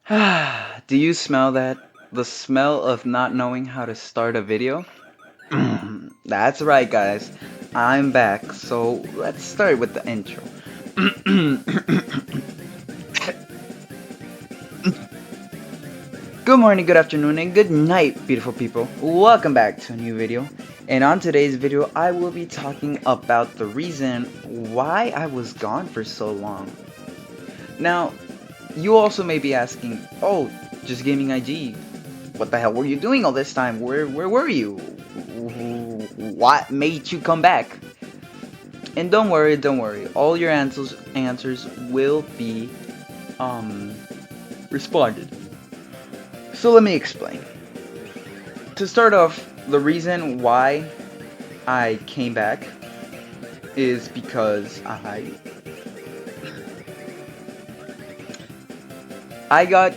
Do you smell that? The smell of not knowing how to start a video? That's right, guys. I'm back, so let's start with the intro. Good morning, good afternoon, and good night, beautiful people. Welcome back to a new video. And on today's video, I will be talking about the reason why I was gone for so long. Now, you also may be asking, oh, just gaming IG. What the hell were you doing all this time? Where were you? What made you come back? And don't worry. All your answers will be responded. So let me explain. To start off, the reason why I came back is because I got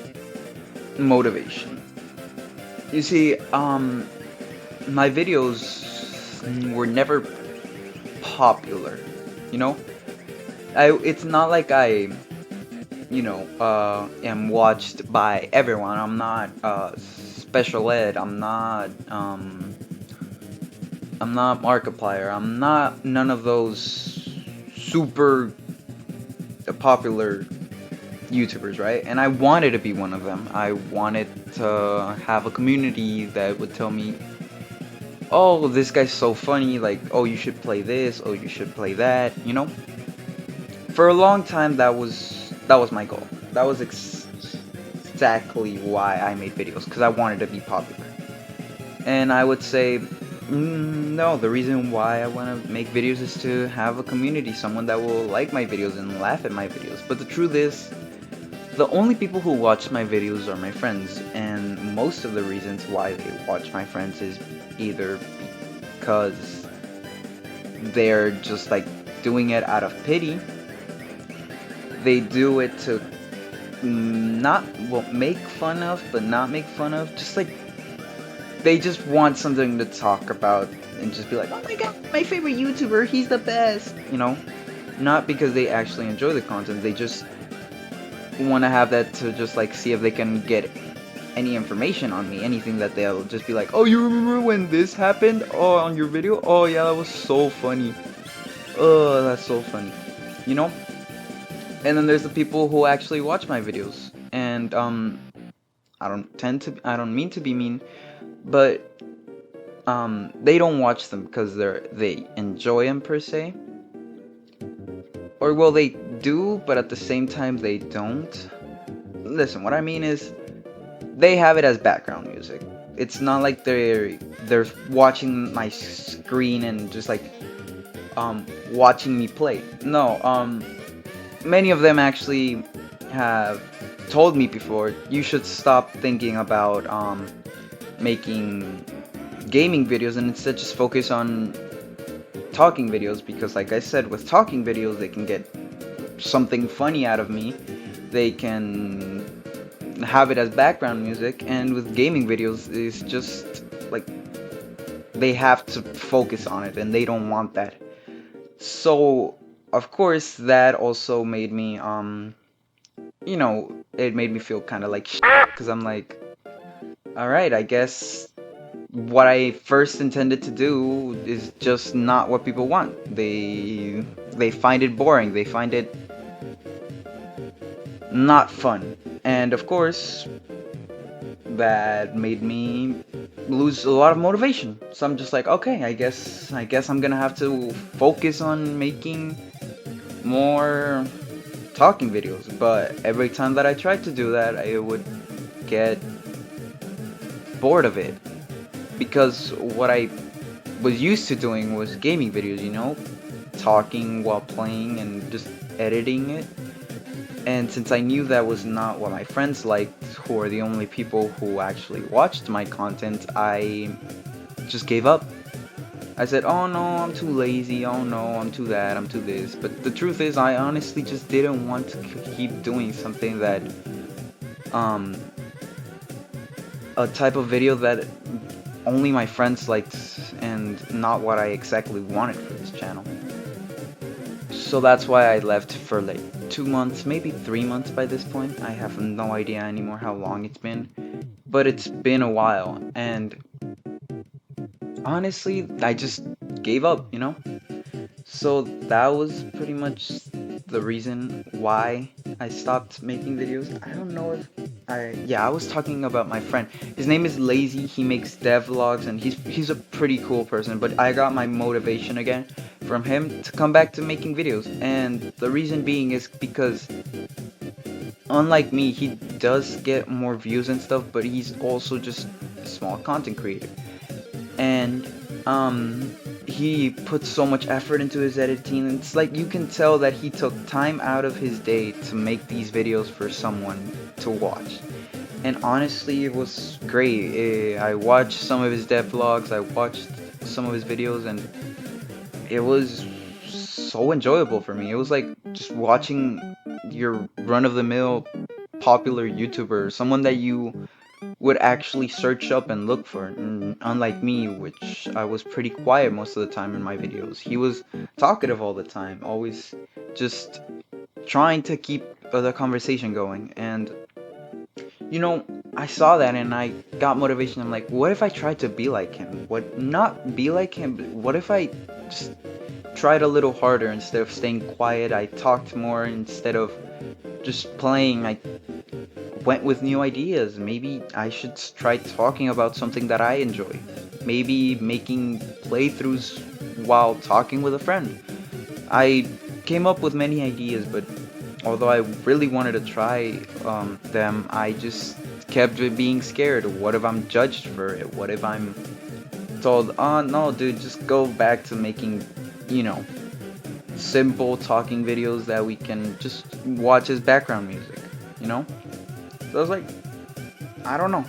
motivation. You see, my videos were never popular, you know? It's not like I, am watched by everyone. I'm not, special ed. I'm not Markiplier. I'm not none of those super popular YouTubers, right? And I wanted to be one of them. I wanted to have a community that would tell me, oh, this guy's so funny, like, oh, you should play this, oh, you should play that, you know? For a long time, that was my goal. That was exactly why I made videos, because I wanted to be popular. And I would say, no, the reason why I want to make videos is to have a community, someone that will like my videos and laugh at my videos. But the truth is, the only people who watch my videos are my friends, and most of the reasons why they watch my friends is either because they're just like doing it out of pity, they do it to make fun of, but not make fun of, just like they just want something to talk about and just be like, oh my god, my favorite YouTuber, he's the best, you know? Not because they actually enjoy the content, they just want to have that to just like see if they can get any information on me, anything that they'll just be like, oh, you remember when this happened? Oh, on your video? Oh yeah, that was so funny. Oh, that's so funny. You know? And then there's the people who actually watch my videos. And I don't mean to be mean, but they don't watch them because they enjoy them per se. Or well, they do, but at the same time they don't. Listen, what I mean is they have it as background music. It's not like they're watching my screen and just like watching me play. No, many of them actually have told me before, you should stop thinking about making gaming videos and instead just focus on talking videos, because like I said, with talking videos they can get something funny out of me, they can have it as background music, and with gaming videos it's just like they have to focus on it and they don't want that. So of course that also made me it made me feel kind of like because I'm like, all right, I guess what I first intended to do is just not what people want. They find it boring. They find it not fun. And of course, that made me lose a lot of motivation. So I'm just like, okay, I guess I'm gonna have to focus on making more talking videos. But every time that I tried to do that, I would get bored of it, because what I was used to doing was gaming videos, talking while playing and just editing it. And since I knew that was not what my friends liked, who are the only people who actually watched my content, I just gave up. I said, oh no, I'm too lazy, oh no, I'm too that, I'm too this. But the truth is, I honestly just didn't want to keep doing something that, a type of video that only my friends liked and not what I exactly wanted for this channel. So that's why I left for like 2 months, maybe 3 months by this point. I have no idea anymore how long it's been, but it's been a while. And honestly, I just gave up, you know? So that was pretty much the reason why I stopped making videos. I don't know if yeah, I was talking about my friend. His name is Lazy. He makes devlogs and he's a pretty cool person, but I got my motivation again from him to come back to making videos. And the reason being is because unlike me, he does get more views and stuff, but he's also just a small content creator. And he puts so much effort into his editing, and it's like you can tell that he took time out of his day to make these videos for someone to watch. And honestly, it was great. I watched some of his devlogs, I watched some of his videos, and it was so enjoyable for me. It was like just watching your run-of-the-mill popular YouTuber, someone that you would actually search up and look for. Unlike me, which I was pretty quiet most of the time in my videos. He was talkative all the time, always just trying to keep the conversation going. And you know, I saw that and I got motivation. I'm like, what if I tried to be like him? What, not be like him, but what if I just tried a little harder? Instead of staying quiet, I talked more. Instead of just playing, I went with new ideas. Maybe I should try talking about something that I enjoy. Maybe making playthroughs while talking with a friend. I came up with many ideas, but although I really wanted to try them, I just kept being scared. What if I'm judged for it? What if I'm told, oh no, dude, just go back to making, you know, simple talking videos that we can just watch as background music, you know? So I was like, I don't know.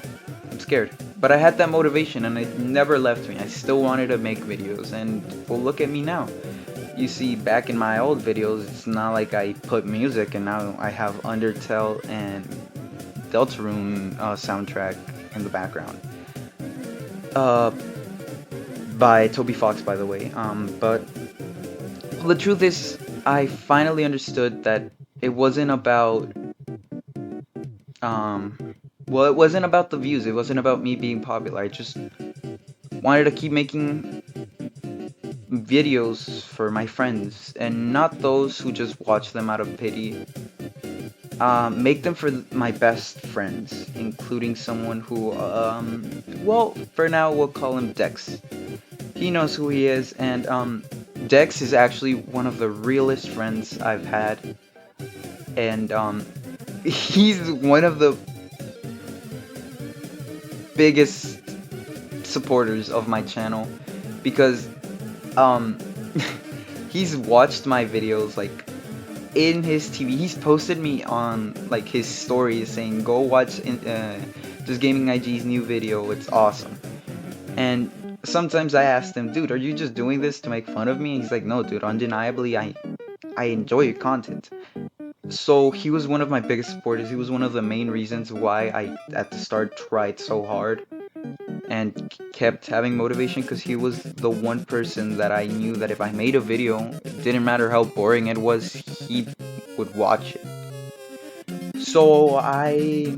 I'm scared. But I had that motivation and it never left me. I still wanted to make videos, and well, look at me now. You see, back in my old videos, it's not like I put music and now I have Undertale and Deltarune soundtrack in the background. Uh, by Toby Fox, by the way. But the truth is, I finally understood that it wasn't about well, it wasn't about the views. It wasn't about me being popular. I just wanted to keep making videos for my friends and not those who just watch them out of pity. Make them for my best friends, including someone who, well, for now we'll call him Dex. He knows who he is, and Dex is actually one of the realest friends I've had, and he's one of the biggest supporters of my channel because he's watched my videos like in his TV. He's posted me on like his stories saying go watch Just Gaming IG's new video, it's awesome. And sometimes I asked him, dude, are you just doing this to make fun of me? And he's like, no dude, undeniably I enjoy your content. So he was one of my biggest supporters. He was one of the main reasons why I at the start tried so hard and kept having motivation, because he was the one person that I knew that if I made a video, it didn't matter how boring it was, he would watch it. So I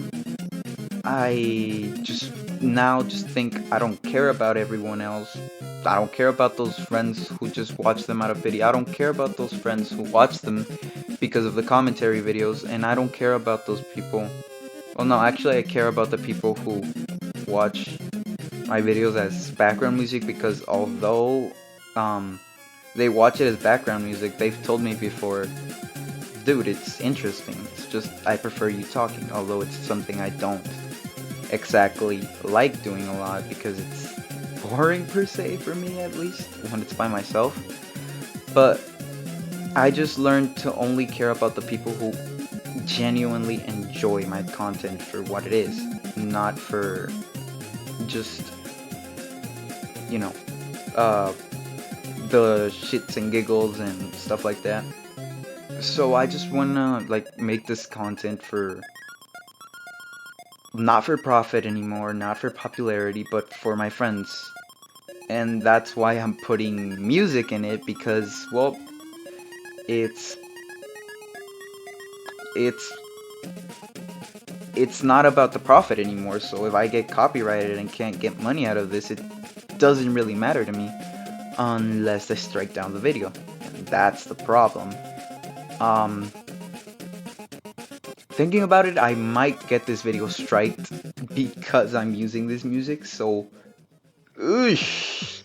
just now just think I don't care about everyone else. I don't care about those friends who just watch them out of pity. I don't care about those friends who watch them because of the commentary videos, and I don't care about those people. Well, no, actually I care about the people who watch my videos as background music, because although they watch it as background music, they've told me before, dude, it's interesting. It's just I prefer you talking, although it's something I don't exactly like doing a lot because it's boring per se, for me at least, when it's by myself. But I just learned to only care about the people who genuinely enjoy my content for what it is, not for just, you know, the shits and giggles and stuff like that. So I just wanna like make this content for not for profit anymore, not for popularity, but for my friends. And that's why I'm putting music in it, because, well, it's it's it's not about the profit anymore. So if I get copyrighted and can't get money out of this, it doesn't really matter to me unless they strike down the video. And that's the problem. Um, Thinking about it, I might get this video striked because I'm using this music. So, oosh.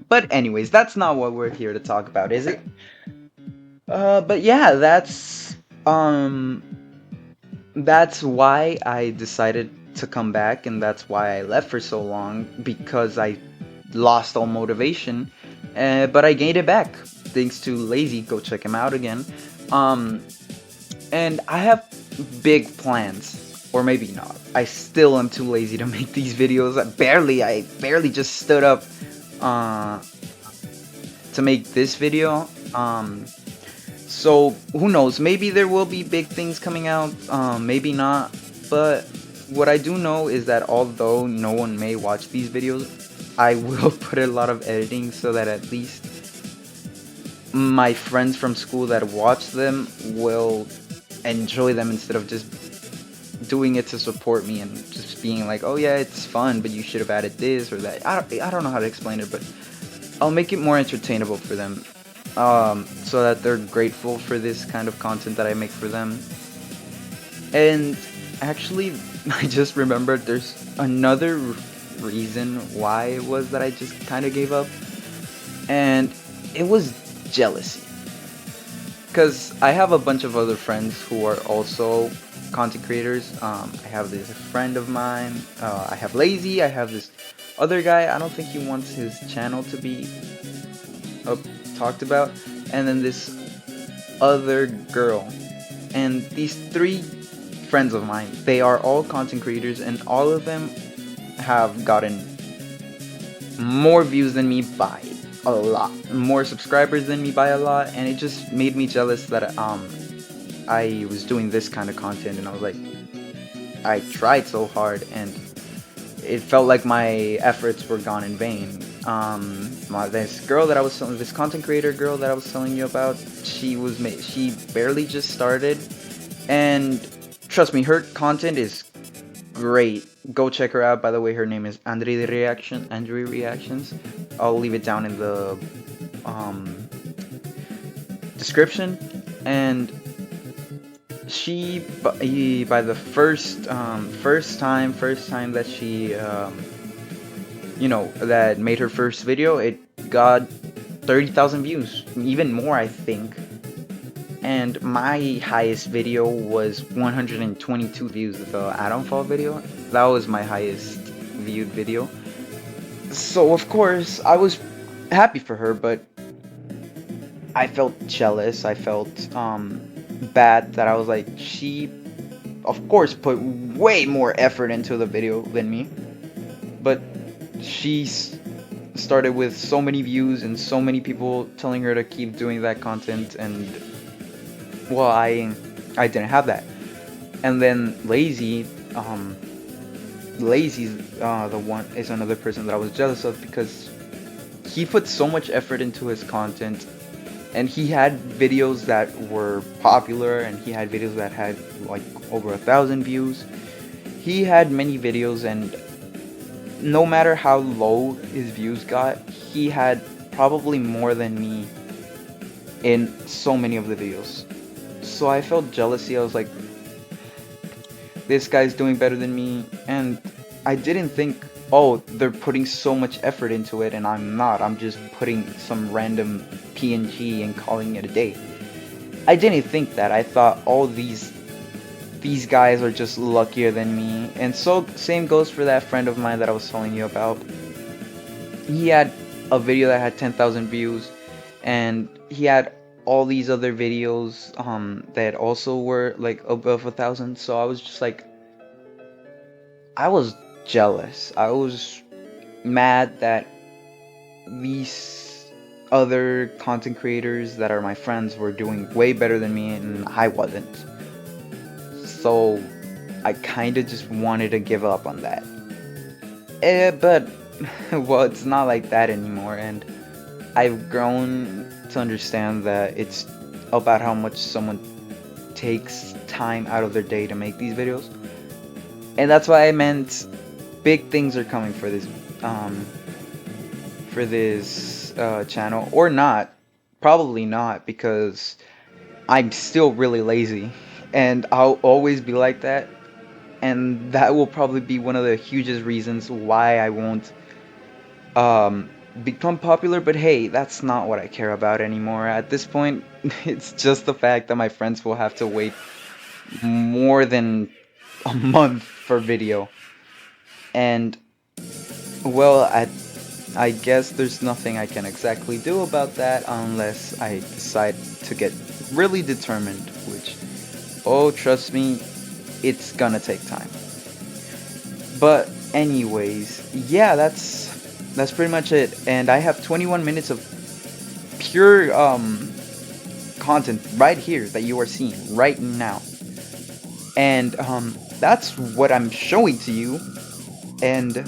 But anyways, that's not what we're here to talk about, is it? But yeah, that's why I decided to come back, and that's why I left for so long, because I lost all motivation, but I gained it back thanks to Lazy. Go check him out again. Um, and I have big plans, or maybe not. I still am too lazy to make these videos. I barely just stood up uh, to make this video. So who knows? Maybe there will be big things coming out. Maybe not. But what I do know is that although no one may watch these videos, I will put a lot of editing so that at least my friends from school that watch them will enjoy them instead of just doing it to support me and just being like, oh yeah, it's fun, but you should have added this or that. I don't know how to explain it, but I'll make it more entertainable for them, so that they're grateful for this kind of content that I make for them. And actually, I just remembered there's another reason why it was that I just kind of gave up, and it was jealousy. Because I have a bunch of other friends who are also content creators. I have this friend of mine. I have Lazy. I have this other guy. I don't think he wants his channel to be talked about. And then this other girl. And these three friends of mine, they are all content creators, and all of them have gotten more views than me by a lot, more subscribers than me by a lot, and it just made me jealous that I was doing this kind of content, and I was like, I tried so hard, and it felt like my efforts were gone in vain. This girl that I was telling, this content creator girl that I was telling you about, she barely just started, and trust me, her content is great. Go check her out. By the way, her name is Andrireactions. I'll leave it down in the description. And she, by the first time that she that made her first video, it got 30,000 views, even more, I think. And my highest video was 122 views. The add-on fall video, that was my highest viewed video. So of course I was happy for her, but I felt jealous. I felt bad that I was like, she of course put way more effort into the video than me, but she started with so many views and so many people telling her to keep doing that content, and well, I didn't have that. And then Lazy's the one is another person that I was jealous of, because he put so much effort into his content, and he had videos that were popular, and he had videos that had like over 1,000 views. He had many videos, and no matter how low his views got, he had probably more than me in so many of the videos. So I felt jealousy. I was like, this guy's doing better than me, and I didn't think, oh, they're putting so much effort into it and I'm not. I'm just putting some random PNG and calling it a day. I didn't think that. I thought, oh, these guys are just luckier than me. And so same goes for that friend of mine that I was telling you about. He had a video that had 10,000 views, and he had all these other videos that also were like above 1,000. So I was just like, I was jealous. I was mad that these other content creators that are my friends were doing way better than me and I wasn't. So I kind of just wanted to give up on that. But well, it's not like that anymore, and I've grown to understand that it's about how much someone takes time out of their day to make these videos. And that's why I meant big things are coming um for this channel, or not. Probably not, because I'm still really lazy and I'll always be like that, and that will probably be one of the hugest reasons why I won't um become popular. But hey, that's not what I care about anymore at this point. It's just the fact that my friends will have to wait more than a month for video. And well, I guess there's nothing I can exactly do about that unless I decide to get really determined, which, oh, trust me, it's gonna take time. But anyways, yeah, that's pretty much it. And I have 21 minutes of pure content right here that you are seeing right now. And that's what I'm showing to you. And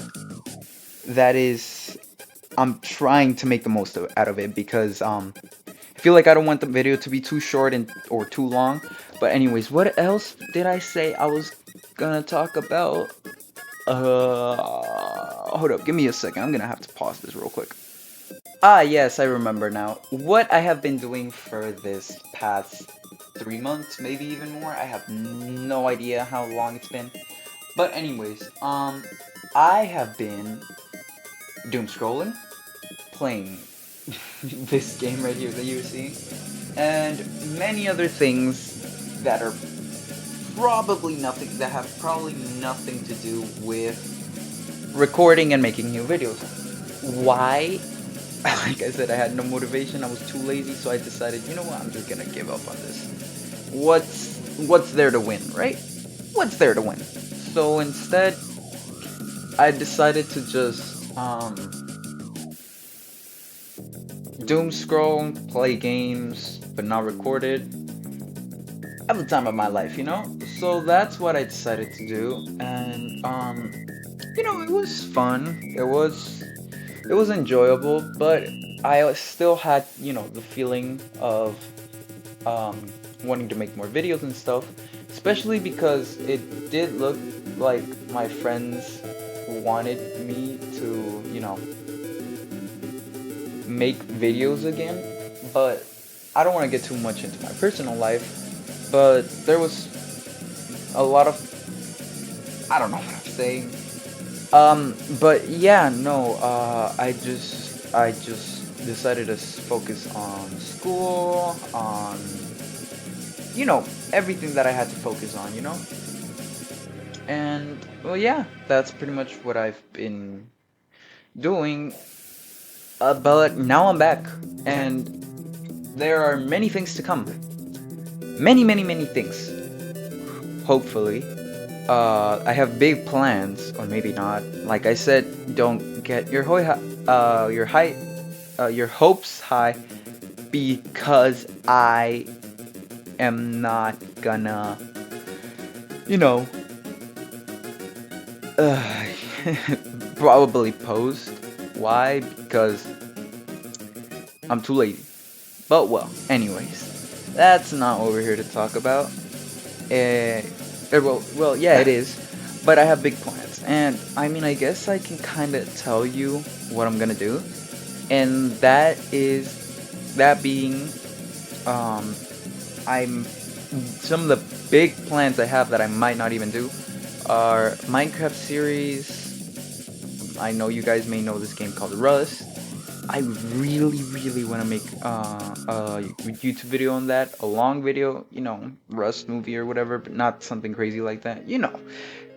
that is, I'm trying to make the most out of it, because I feel like I don't want the video to be too short and or too long. But anyways, what else did I say I was gonna talk about? Hold up, give me a second. I'm gonna have to pause this real quick. Ah, yes, I remember now. What I have been doing for this past 3 months, maybe even more. I have no idea how long it's been. But anyways, I have been doom scrolling, playing this game right here that you're seeing, and many other things that are probably nothing to do with recording and making new videos. Why? Like I said, I had no motivation. I was too lazy, so I decided, you know what? I'm just gonna give up on this. What's there to win, right? What's there to win? So instead, I decided to just doom scroll, play games, but not record it. Have the time of my life, you know? So that's what I decided to do, and it was fun. It was enjoyable, but I still had, the feeling of wanting to make more videos and stuff, especially because it did look like my friends wanted me to, make videos again. But I don't want to get too much into my personal life, but there was a lot of, I don't know what I'm saying. But yeah, no, I just decided to focus on school, on, everything that I had to focus on. And, well, yeah, that's pretty much what I've been doing. But now I'm back, and there are many things to come. Many, many, many things. Hopefully. I have big plans, or maybe not. Like I said, don't get your your hopes high, because I am not gonna, you know, uh, probably post. Why? Because I'm too lazy. But well, anyways, that's not what we're here to talk about. Well, yeah, it is. But I have big plans, and I mean, I guess I can kind of tell you what I'm gonna do, and that being, um, I'm some of the big plans I have that I might not even do are Minecraft series. I know you guys may know this game called Rust. I really, really want to make a YouTube video on that, a long video, Rust movie or whatever, but not something crazy like that.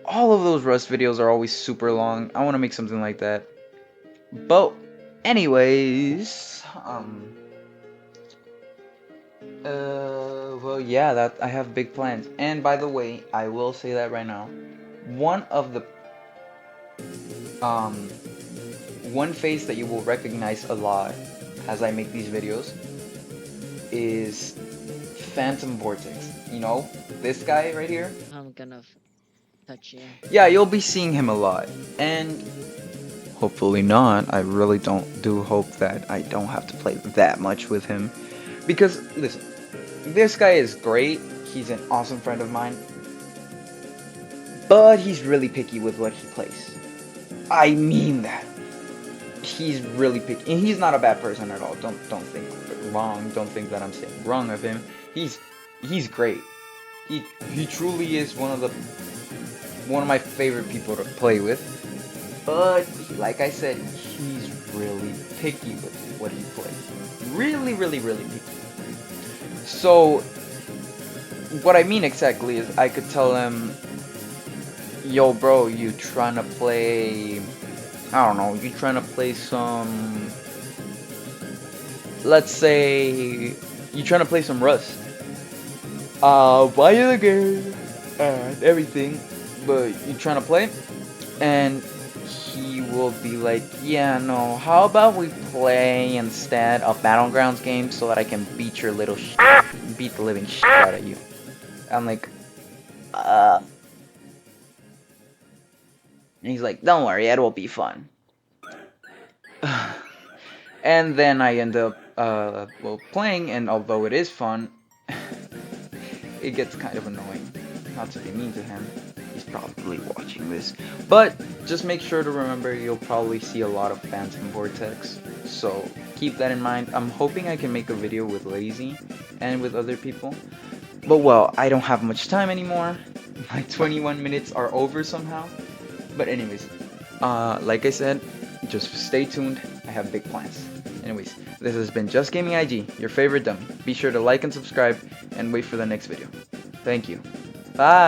All of those Rust videos are always super long. I want to make something like that. But, anyways, well, yeah, that I have big plans. And by the way, I will say that right now. One of the um one face that you will recognize a lot as I make these videos is Phantom Vortex. This guy right here? I'm gonna touch you. Yeah, you'll be seeing him a lot. And Hopefully not. I really do hope that I don't have to play that much with him. Because, listen, this guy is great. He's an awesome friend of mine. But he's really picky with what he plays. I mean that. He's really picky. And he's not a bad person at all. Don't think wrong. Don't think that I'm saying wrong of him. He's great. He truly is one of my favorite people to play with. But like I said, he's really picky with what he plays. Really, really, really picky. So what I mean exactly is I could tell him, yo bro, you trying to play, I don't know, you trying to play some, let's say you trying to play some Rust. Buy you the game and everything, but you trying to play, and he will be like, yeah, no, how about we play instead a Battlegrounds game so that I can beat your little beat the living shit out of you. I'm like, and he's like, don't worry, it will be fun. And then I end up, well, playing, and although it is fun, it gets kind of annoying. Not to be mean to him, he's probably watching this. But just make sure to remember you'll probably see a lot of Phantom Vortex, so keep that in mind. I'm hoping I can make a video with Lazy and with other people. But well, I don't have much time anymore. My 21 minutes are over somehow. But anyways, like I said, just stay tuned. I have big plans. Anyways, this has been Just Gaming IG, your favorite dummy. Be sure to like and subscribe, and wait for the next video. Thank you. Bye!